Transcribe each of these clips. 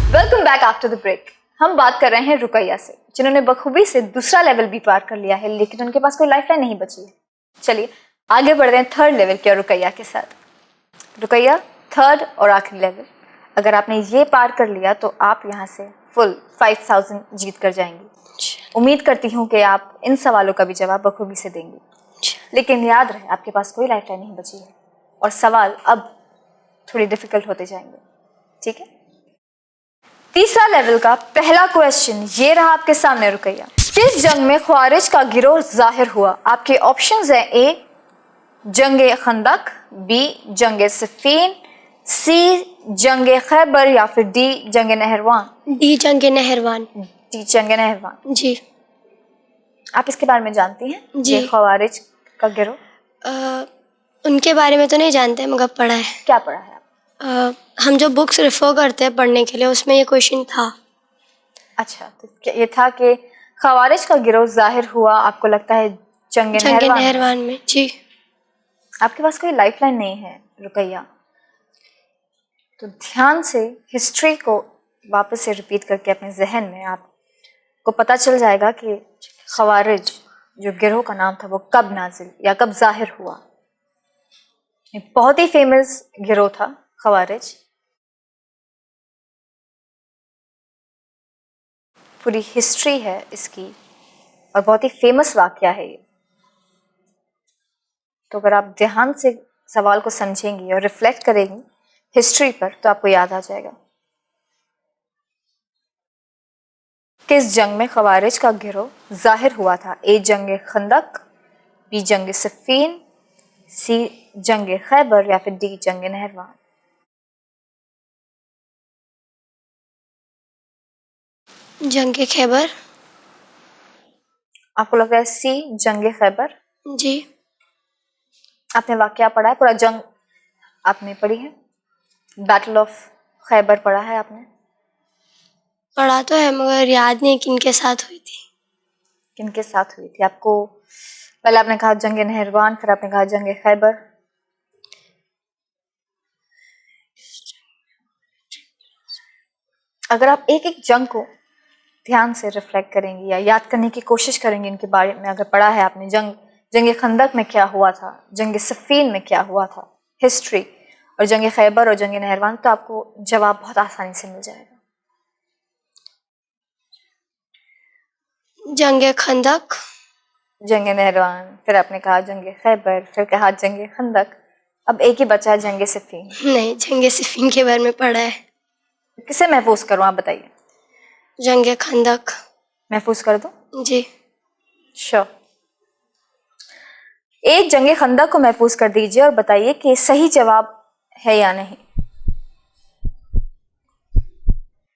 Welcome back after the break. हम बात कर रहे हैं रुकैया से, जिन्होंने बखूबी से दूसरा लेवल भी पार कर लिया है, लेकिन उनके पास कोई लाइफलाइन नहीं बची है। चलिए आगे बढ़ते हैं थर्ड लेवल के रुकैया के साथ। रुकैया थर्ड और आखिरी लेवल, अगर आपने ये पार कर लिया तो आप यहाँ से फुल 5000 जीत कर जाएंगी। उम्मीद करती हूँ कि आप इन सवालों का भी जवाब बखूबी से देंगी, लेकिन याद रहे आपके पास कोई लाइफलाइन नहीं बची है और सवाल अब थोड़ी डिफिकल्ट होते जाएंगे। ठीक है, तीसरा लेवल का पहला क्वेश्चन ये रहा आपके सामने। रुकैया किस जंग में ख्वारिज का गिरोह जाहिर हुआ? आपके ऑप्शंस हैं ए जंगे खंदक, बी जंगे सिफीन, सी जंगे खैबर या फिर डी जंगे नहरवान। डी जंगे नहरवान। डी जंगे नहरवान। जी। आप इसके बारे में जानती हैं? जी। ख्वारिज का गिरोह उनके बारे में तो नहीं जानते मगर पढ़ा है। क्या पढ़ा है आप? हम जो बुक्स रेफर करते हैं पढ़ने के लिए उसमें ये क्वेश्चन था। अच्छा, तो ये था कि ख्वारिज का गिरोह जाहिर हुआ, आपको लगता है जंगे नहरवान में। जी। आपके पास कोई लाइफलाइन नहीं है रुकैया, तो ध्यान से हिस्ट्री को वापस से रिपीट करके अपने जहन में आपको पता चल जाएगा कि ख्वारिज जो गिरोह का नाम था वो कब नाजिल या कब जाहिर हुआ। ये बहुत ही फेमस गिरोह था ख्वारिज। पूरी हिस्ट्री है इसकी और बहुत ही फेमस वाकया है ये। तो अगर आप ध्यान से सवाल को समझेंगी और रिफ्लेक्ट करेंगी हिस्ट्री पर तो आपको याद आ जाएगा। किस जंग में ख्वारिज का गिरोह जाहिर हुआ था? ए जंगे खंदक, बी जंगे सिफीन, सी जंगे खैबर या फिर डी जंगे नहरवान। जंगे खैबर। आपको लगता है सी जंगे खैबर? जी। आपने वाकया पढ़ा है? पूरा जंग आपने पढ़ी है? बैटल ऑफ खैबर पढ़ा है आपने? पढ़ा तो है मगर याद नहीं किनके साथ हुई थी। किनके साथ हुई थी? आपको पहले आपने कहा जंगे नहरवान, फिर आपने कहा जंगे खैबर। अगर आप एक एक जंग को ध्यान से रिफ्लेक्ट करेंगी या याद करने की कोशिश करेंगी इनके बारे में, अगर पढ़ा है आपने जंगे खंदक में क्या हुआ था, जंगे सिफीन में क्या हुआ था, हिस्ट्री, और जंगे खैबर और जंगे नहरवान, तो आपको जवाब बहुत आसानी से मिल जाएगा। जंगे खंदक, जंगे नहरवान, फिर आपने कहा जंगे खैबर, फिर कहा जंगे खंदक, अब एक ही बचा है जंगे सिफीन। नहीं, जंगे सिफीन के बारे में पढ़ा है। किसे महफूज करूं आप बताइए? जंगे खंदक महफूज कर दूं? जी। श्योर। एक जंगे खंदक को महफूज कर दीजिए और बताइए कि सही जवाब है या नहीं।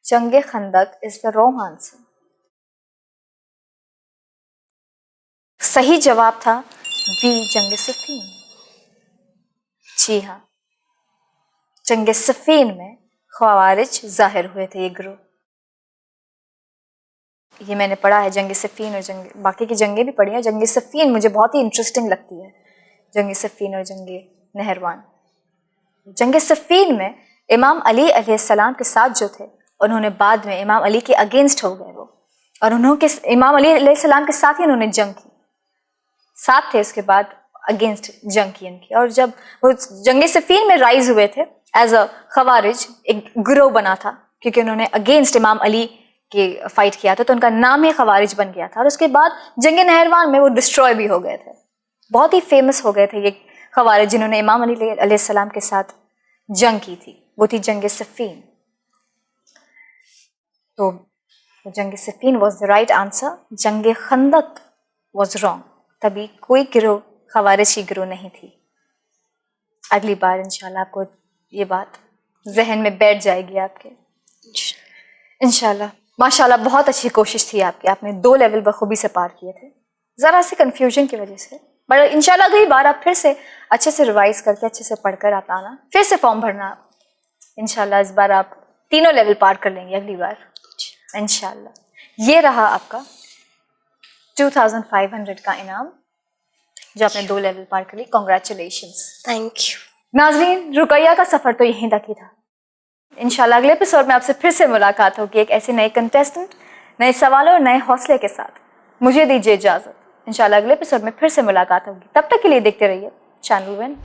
जंगे खंदक इज द रॉन्ग आंसर। सही जवाब था बी जंगे सिफीन। जी हाँ, जंगे सिफीन में ख्वारिज जाहिर हुए थे ये ग्रुप। ये मैंने पढ़ा है जंगे सिफीन और जंगे, बाकी की जंगे भी पढ़ी है। जंगे सिफीन मुझे बहुत ही इंटरेस्टिंग लगती है, जंगे सिफीन और जंगे नहरवान। जंगे सिफीन में इमाम अली अलैहिस्सलाम के साथ जो थे, उन्होंने बाद में इमाम अली के अगेंस्ट हो गए वो, और उन्होंने इमाम अली अलैहिस्सलाम के साथ ही उन्होंने जंग की, साथ थे उसके बाद अगेंस्ट जंग की इनकी। और जब वो जंगे सिफीन में राइज हुए थे एज अ ख्वारिज, एक गिरोह बना था क्योंकि उन्होंने अगेंस्ट इमाम अली के फाइट किया था, तो उनका नाम ही ख्वारिज बन गया था। और उसके बाद जंगे नहरवान में वो डिस्ट्रॉय भी हो गए थे। बहुत ही फेमस हो गए थे ये ख्वारिज जिन्होंने इमाम अली अलैहिस्सलाम के साथ जंग की थी, वो थी जंगे सिफीन। तो जंगे सिफीन वॉज द राइट आंसर, जंगे खंदक वॉज रॉन्ग। तभी कोई गिरोह ख्वारिज की गिरोह नहीं थी। अगली बार इंशाल्लाह आपको ये बात जहन में बैठ जाएगी आपके, इंशाल्लाह। माशाल्लाह बहुत अच्छी कोशिश थी आपकी, आपने 2 लेवल बखूबी से पार किए थे, ज़रा सी कंफ्यूजन की वजह से। बट इंशाल्लाह अगली बार आप फिर से अच्छे से रिवाइज करके अच्छे से पढ़कर आप आना, फिर से फॉर्म भरना। इंशाल्लाह इस बार आप 3 लेवल पार कर लेंगे अगली बार इंशाल्लाह। ये रहा आपका 2500 का इनाम जो आपने 2 लेवल पार कर ली। कॉन्ग्रेचुलेशंस। Thank you. नाज़रीन, रुकैया का सफ़र तो यहीं तक ही था। इंशाल्लाह अगले एपिसोड में आपसे फिर से मुलाकात होगी एक ऐसे नए कंटेस्टेंट, नए सवालों और नए हौसले के साथ। मुझे दीजिए इजाजत, इंशाल्लाह अगले एपिसोड में फिर से मुलाकात होगी। तब तक के लिए देखते रहिए चैनल वन।